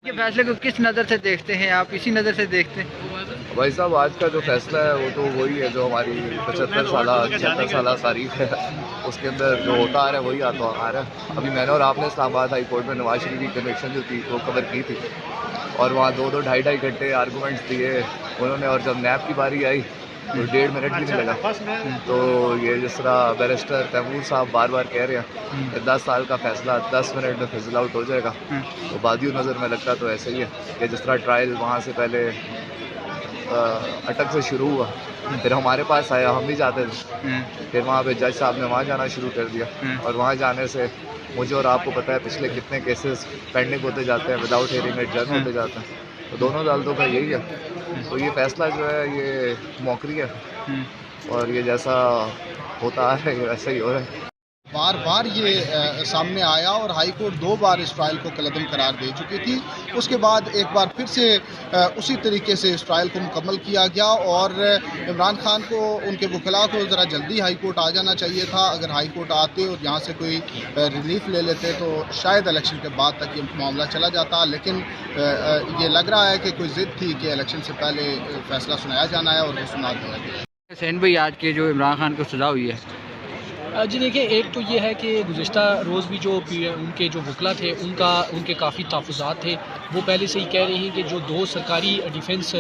یہ فیصلے کو کس نظر سے دیکھتے ہیں آپ؟ اسی نظر سے دیکھتے ہیں؟ بھائی صاحب آج کا جو فیصلہ ہے وہ تو وہی ہے جو ہماری 76 سالہ تاریخ ہے اس کے اندر جو ہوتا آ رہا ہے وہی آتا آ رہا ہے. ابھی میں نے اور آپ نے اسلام آباد ہائی کورٹ میں نواز شریف کی کنوکشن جو تھی وہ کور کی تھی اور وہاں 2-2 ڈھائی گھنٹے آرگومنٹس دیے انہوں نے, اور جب نیب کی باری آئی تو 1.5 منٹ بھی نہیں لگا. تو یہ جس طرح بیرسٹر تیمور صاحب بار بار کہہ رہے ہیں کہ 10 سال کا فیصلہ 10 منٹ میں فضل آؤٹ ہو جائے گا, تو بادیوں نظر میں لگتا تو ایسے ہی ہے کہ جس طرح ٹرائل وہاں سے پہلے اٹک سے شروع ہوا, پھر ہمارے پاس آیا, ہم نہیں جاتے تھے, پھر وہاں پہ جج صاحب نے وہاں جانا شروع کر دیا, اور وہاں جانے سے مجھے اور آپ کو پتہ ہے پچھلے کتنے کیسز پینڈنگ ہوتے جاتے ہیں, وداؤٹ ہیئرنگ ایڈجرن ہوتے جاتے ہیں. تو دونوں عدالتوں کا یہی ہے. تو یہ فیصلہ جو ہے یہ موقری ہے, اور یہ جیسا ہوتا ہے ویسا ہی ہو رہا ہے. بار بار یہ سامنے آیا اور ہائی کورٹ 2 بار اس ٹرائل کو کالعدم قرار دے چکی تھی. اس کے بعد ایک بار پھر سے اسی طریقے سے اس ٹرائل کو مکمل کیا گیا, اور عمران خان کو ان کے وکلاء کو ذرا جلدی ہائی کورٹ آ جانا چاہیے تھا. اگر ہائی کورٹ آتے اور یہاں سے کوئی ریلیف لے لیتے تو شاید الیکشن کے بعد تک یہ معاملہ چلا جاتا, لیکن یہ لگ رہا ہے کہ کوئی ضد تھی کہ الیکشن سے پہلے فیصلہ سنایا جانا ہے, اور وہ سنا دیا گیا. حسین بھائی آج کے جو عمران خان کو سزا ہوئی ہے, جی دیکھیں, ایک تو یہ ہے کہ گزشتہ روز بھی جو ان کے جو وکلا تھے ان کے کافی تحفظات تھے. وہ پہلے سے ہی کہہ رہے ہیں کہ جو 2 سرکاری ڈیفنس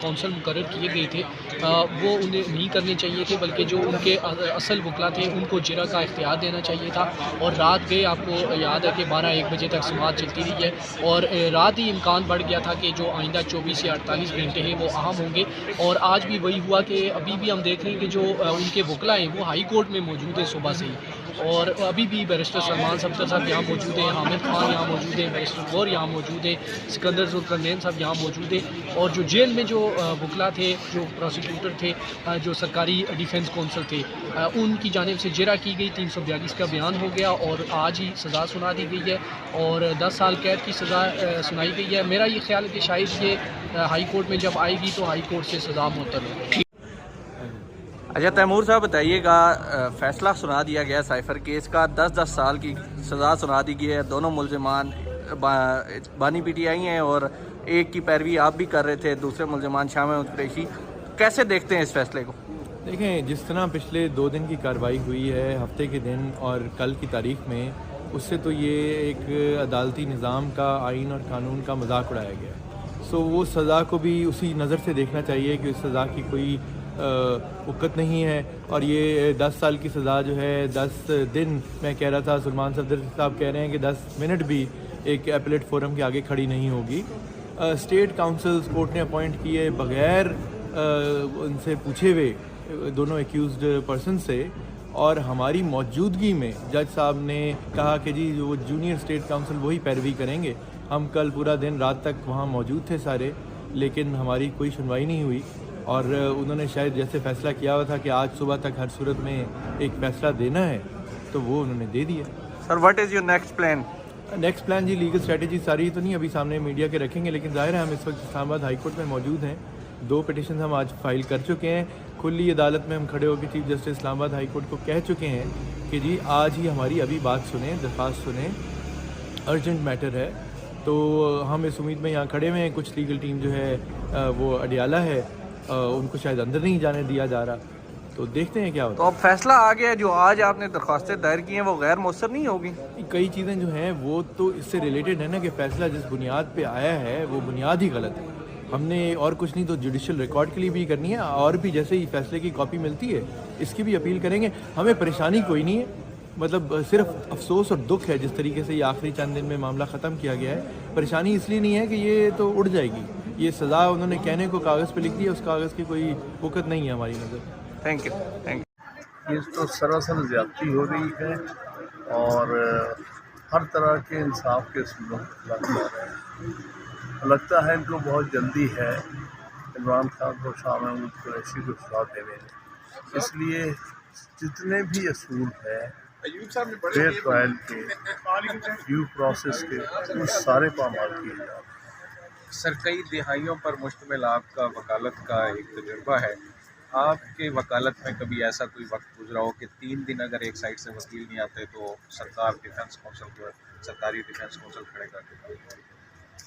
کونسل مقرر کیے گئے تھے وہ انہیں نہیں کرنے چاہیے تھے, بلکہ جو ان کے اصل وکلا تھے ان کو جرا کا اختیار دینا چاہیے تھا. اور رات گئے, آپ کو یاد ہے کہ 12-1 بجے تک سماعت چلتی رہی ہے, اور رات ہی امکان بڑھ گیا تھا کہ جو آئندہ 24 یا 48 گھنٹے ہیں وہ اہم ہوں گے. اور آج بھی وہی ہوا کہ ابھی بھی ہم دیکھ رہے ہیں کہ جو ان کے وکلا ہیں وہ ہائی کورٹ میں موجود ہیں صبح سے ہی, اور ابھی بھی بیرسٹر سلمان صفدر صاحب یہاں موجود ہیں, حامد خان یہاں موجود ہیں, بیرسٹر غور یہاں موجود ہیں, سکندر ذوالقرنین صاحب یہاں موجود ہیں. اور جو جیل میں جو وکلا تھے, جو پروسیکیوٹر تھے, جو سرکاری ڈیفنس کونسل تھے, ان کی جانب سے جرا کی گئی. 342 کا بیان ہو گیا اور آج ہی سزا سنا دی گئی ہے, اور 10 سال قید کی سزا سنائی گئی ہے. میرا یہ خیال ہے کہ شاید یہ ہائی کورٹ میں جب آئے گی تو ہائی کورٹ سے سزا معطل ہوگی. اچھا تیمور صاحب بتائیے گا, فیصلہ سنا دیا گیا سائفر کیس کا, 10 سال کی سزا سنا دی گئی ہے. دونوں ملزمان بانی پی ٹی آئی ہیں, اور ایک کی پیروی آپ بھی کر رہے تھے, دوسرے ملزمان شاہ محمود قریشی. کیسے دیکھتے ہیں اس فیصلے کو؟ دیکھیں, جس طرح پچھلے 2 دن کی کارروائی ہوئی ہے, ہفتے کے دن اور کل کی تاریخ میں, اس سے تو یہ ایک عدالتی نظام کا, آئین اور قانون کا مذاق اڑایا گیا. سو وہ سزا کو بھی اسی نظر سے دیکھنا چاہیے کہ اس سزا کی کوئی وقت نہیں ہے. اور یہ 10 سال کی سزا جو ہے 10 دن, میں کہہ رہا تھا سلمان صفدر صاحب کہہ رہے ہیں کہ 10 منٹ بھی ایک ایپلیٹ فورم کے آگے کھڑی نہیں ہوگی. اسٹیٹ کاؤنسلز کورٹ نے اپوائنٹ کیے بغیر ان سے پوچھے ہوئے دونوں ایکیوزڈ پرسن سے, اور ہماری موجودگی میں جج صاحب نے کہا کہ جی وہ جونیئر اسٹیٹ کاؤنسل وہی پیروی کریں گے. ہم کل پورا دن رات تک وہاں موجود تھے سارے, لیکن ہماری کوئی سنوائی نہیں ہوئی, اور انہوں نے شاید جیسے فیصلہ کیا ہوا تھا کہ آج صبح تک ہر صورت میں ایک فیصلہ دینا ہے, تو وہ انہوں نے دے دیا. Sir what is your next plan? Next plan جی لیگل اسٹریٹجی ساری تو نہیں ابھی سامنے میڈیا کے رکھیں گے, لیکن ظاہر ہے ہم اس وقت اسلام آباد ہائی کورٹ میں موجود ہیں. 2 پٹیشنز ہم آج فائل کر چکے ہیں. کھلی عدالت میں ہم کھڑے ہو کے چیف جسٹس اسلام آباد ہائی کورٹ کو کہہ چکے ہیں کہ جی آج ہی ہماری ابھی بات سنیں, درخواست سنیں, ارجنٹ میٹر ہے. تو ہم اس امید میں یہاں کھڑے ہوئے ہیں. کچھ لیگل ٹیم جو ہے وہ اڈیالہ ہے, ان کو شاید اندر نہیں جانے دیا جا رہا, تو دیکھتے ہیں کیا ہوتا ہے. تو اب فیصلہ آ گیا, جو آج آپ نے درخواستیں دائر کی ہیں وہ غیر مؤثر نہیں ہوگی؟ کئی چیزیں جو ہیں وہ تو اس سے ریلیٹڈ ہے نا, کہ فیصلہ جس بنیاد پہ آیا ہے وہ بنیاد ہی غلط ہے. ہم نے اور کچھ نہیں تو جوڈیشل ریکارڈ کے لیے بھی کرنی ہے, اور بھی جیسے ہی فیصلے کی کاپی ملتی ہے اس کی بھی اپیل کریں گے. ہمیں پریشانی کوئی نہیں ہے, مطلب صرف افسوس اور دکھ ہے جس طریقے سے یہ آخری چند دن میں معاملہ ختم کیا گیا ہے. پریشانی اس لیے نہیں ہے کہ یہ تو اڑ جائے گی, یہ سزا انہوں نے کہنے کو کاغذ پہ لکھ دیا, اس کاغذ کی کوئی وقت نہیں ہے ہماری نظر. Thank you. یہ تو سراسر زیادتی ہو رہی ہے, اور ہر طرح کے انصاف کے اصولوں کے خلاف جا رہے ہیں. لگتا ہے ان کو بہت جلدی ہے عمران خان کو, شاہ محمود قریشی کو سزا دینے میں. اس لیے جتنے بھی اصول ہیں فیئر ٹرائل کے, ڈیو پروسیس کے, وہ سارے پامال کیے جا رہے ہیں. سر کئی دہائیوں پر مشتمل آپ کا وکالت کا ایک تجربہ ہے. آپ کے وکالت میں کبھی ایسا کوئی وقت گزرا ہو کہ 3 دن اگر ایک سائڈ سے وکیل نہیں آتے تو سرکار ڈیفنس کونسل کو, سرکاری ڈیفنس کونسل کھڑے کر دیتے؟